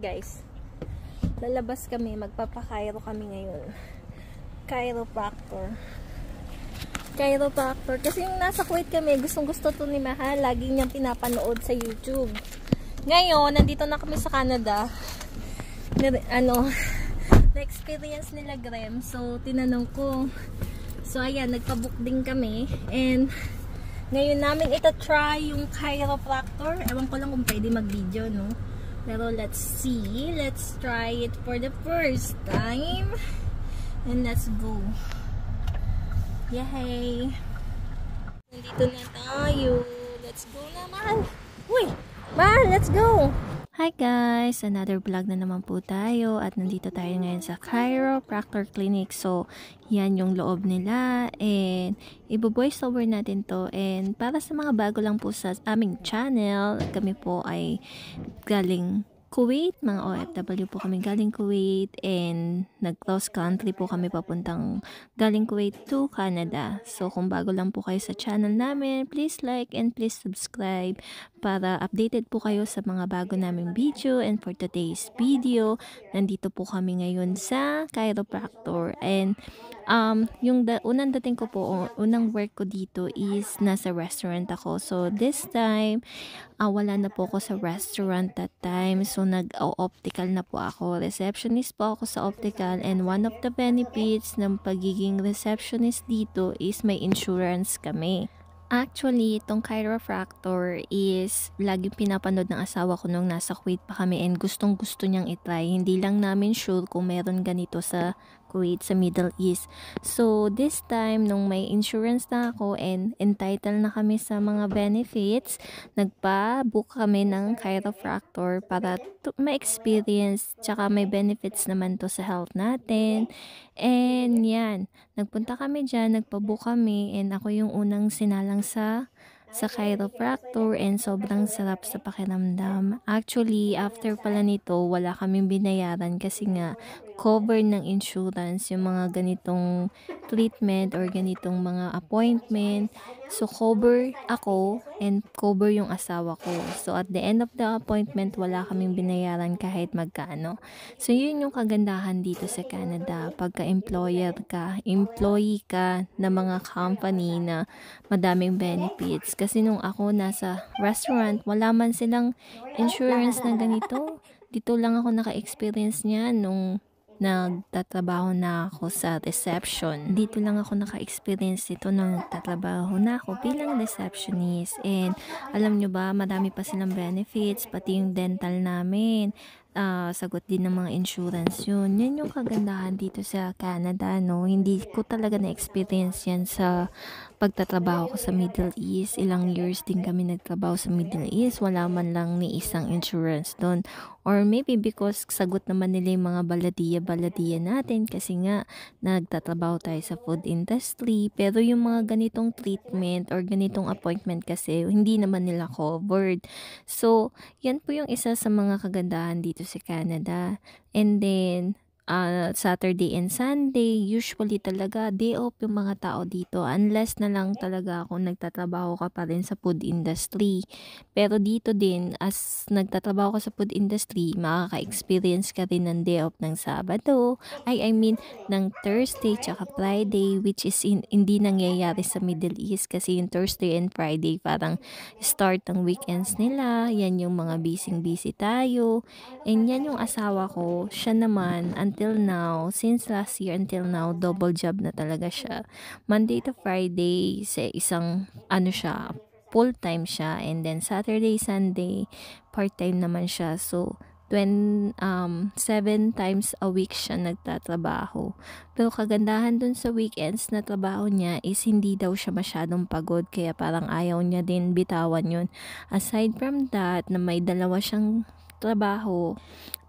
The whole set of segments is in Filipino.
Guys, lalabas kami, magpapa-Cairo kami ngayon. Chiropractor kasi yung nasa Kuwait kami, gustong gusto to ni Mahal, lagi niyang pinapanood sa YouTube. Ngayon nandito na kami sa Canada, na-experience nila Graham, so tinanong ko, so ayan, nagpa-book din kami, and ngayon namin ita-try yung chiropractor. Ewan ko lang kung pwede mag-video, no? Pero let's see. Let's try it for the first time. And let's go. Yay! Nandito na tayo. Let's go na, Mahal. Uy! Mahal, let's go! Hi guys! Another vlog na naman po tayo. At nandito tayo ngayon sa Chiropractor Clinic. So, yan yung loob nila. And, ibo-voice over natin to. And, para sa mga bago lang po sa aming channel, kami po ay galing Kuwait, mga OFW po kami galing Kuwait, and nag-cross country po kami papuntang galing Kuwait to Canada. So kung bago lang po kayo sa channel namin, please like and please subscribe para updated po kayo sa mga bago naming video. And for today's video, nandito po kami ngayon sa chiropractor. And yung unang dating ko po, unang work ko dito is nasa restaurant ako. So this time, wala na po ako sa restaurant that time. So, nag-optical na po ako. Receptionist po ako sa optical. And one of the benefits ng pagiging receptionist dito is may insurance kami. Actually, itong chiropractor is laging pinapanood ng asawa ko nung nasa Kuwait pa kami. And gustong-gusto niyang itry. Hindi lang namin sure kung meron ganito sa Kuwait, sa Middle East. So, this time, nung may insurance na ako and entitled na kami sa mga benefits, nagpa-book kami ng chiropractor para ma-experience, tsaka may benefits naman to sa health natin. And yan, nagpunta kami dyan, nagpa-book kami, and ako yung unang sinalang sa chiropractor, and sobrang sarap sa pakiramdam. Actually, after pala nito, wala kaming binayaran kasi nga cover ng insurance yung mga ganitong treatment or ganitong mga appointment. So, cover ako and cover yung asawa ko. So, at the end of the appointment, wala kaming binayaran kahit magkano. So, yun yung kagandahan dito sa Canada. Pagka employee ka ng mga company na madaming benefits. Kasi nung ako nasa restaurant, wala man silang insurance na ganito. Dito lang ako naka-experience niya nung nagtatrabaho na ako sa reception. Dito lang ako naka-experience dito nung nagtatrabaho na ako bilang receptionist. And alam nyo ba, marami pa silang benefits, pati yung dental namin. Sagot din ng mga insurance yun. Yan yung kagandahan dito sa Canada, no? Hindi ko talaga na-experience yan sa pagtatrabaho ko sa Middle East. Ilang years din kami nagtrabaho sa Middle East. Wala man lang ni isang insurance doon. Or maybe because sagot naman nila yung mga baladiya natin kasi nga nagtatrabaho tayo sa food industry. Pero yung mga ganitong treatment or ganitong appointment kasi hindi naman nila covered. So, yan po yung isa sa mga kagandahan dito sa Canada. And then, Saturday and Sunday, usually talaga day off yung mga tao dito, unless na lang talaga kung nagtatrabaho ka pa rin sa food industry. Pero dito din, as nagtatrabaho ka sa food industry, makaka-experience ka rin ng day off ng Sabado, ng Thursday tsaka Friday, which is hindi nangyayari sa Middle East kasi yung Thursday and Friday parang start ng weekends nila. Yan yung mga busy tayo. And yan yung asawa ko, siya naman until now, since last year until now, double job na talaga siya. Monday to Friday, sa isang full-time siya, and then Saturday, Sunday, part-time naman siya. So, 7 times a week siya nagtatrabaho. Pero kagandahan dun sa weekends na trabaho niya is hindi daw siya masyadong pagod, kaya parang ayaw niya din bitawan yun. Aside from that, na may dalawa siyang trabaho,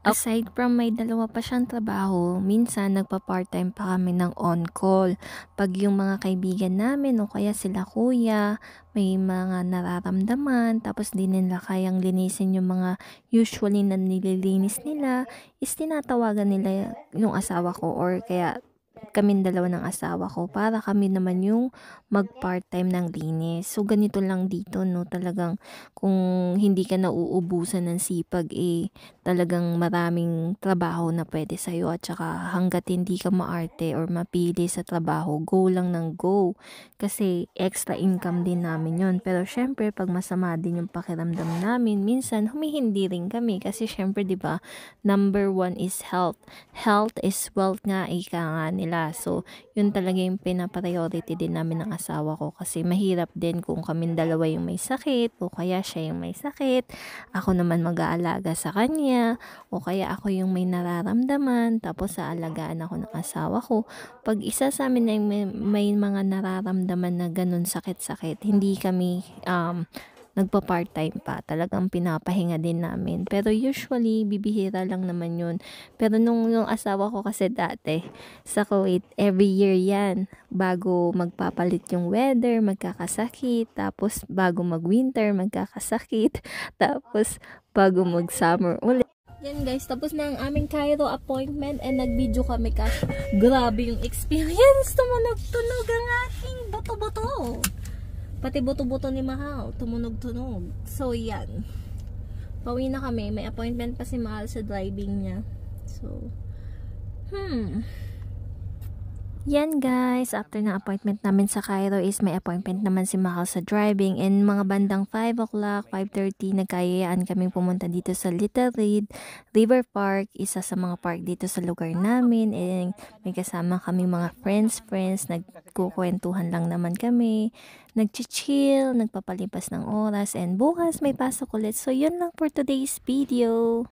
aside from may dalawa pa siyang trabaho, minsan nagpa-part-time pa kami ng on-call. Pag yung mga kaibigan namin o kaya sila kuya, may mga nararamdaman, tapos di nila kayang linisin yung mga usually na nililinis nila, is tinatawagan nila yung asawa ko or kaya kaming dalawa ng asawa ko para kami naman yung mag-part-time ng linis. So, ganito lang dito, no? Talagang kung hindi ka nauubusan ng sipag, talagang maraming trabaho na pwede sa'yo. At saka hanggat hindi ka maarte or mapili sa trabaho, go lang ng go. Kasi extra income din namin yon. Pero syempre, pag masama din yung pakiramdam namin, minsan humihindi rin kami. Kasi syempre, di ba, number 1 is health. Health is wealth nga, ika nga nila. So, yun talaga yung pinapriority din namin ng asawa ko. Kasi mahirap din kung kaming dalawa yung may sakit, o kaya siya yung may sakit, ako naman mag-aalaga sa kanya, o kaya ako yung may nararamdaman, tapos aalagaan ako ng asawa ko. Pag isa sa amin ay may mga nararamdaman na ganun sakit-sakit, hindi kami nagpa-part-time pa. Talagang pinapahinga din namin. Pero usually, bibihira lang naman yun. Pero nung asawa ko kasi dati, sa Kuwait, every year yan. Bago magpapalit yung weather, magkakasakit. Tapos, bago mag-winter, magkakasakit. Tapos, bago mag-summer ulit. Yan guys, tapos na ang aming Cairo appointment and nag-video kami kasi grabe yung experience. Tumunog-tunog ang aking bato-bato. Pati buto-buto ni Mahal, tumunog-tunog. So, yan. Pauwi na kami. May appointment pa si Mahal sa driving niya. So, yan guys, after ng appointment namin sa Cairo is may appointment naman si Mahal sa driving, and mga bandang 5 o'clock, 5:30, nagkayayaan kaming pumunta dito sa Little River Park, isa sa mga park dito sa lugar namin, and may kasama kami mga friends, nagkukwentuhan lang naman kami, nagchichill, nagpapalipas ng oras, and bukas may pasok ulit. So yun lang for today's video.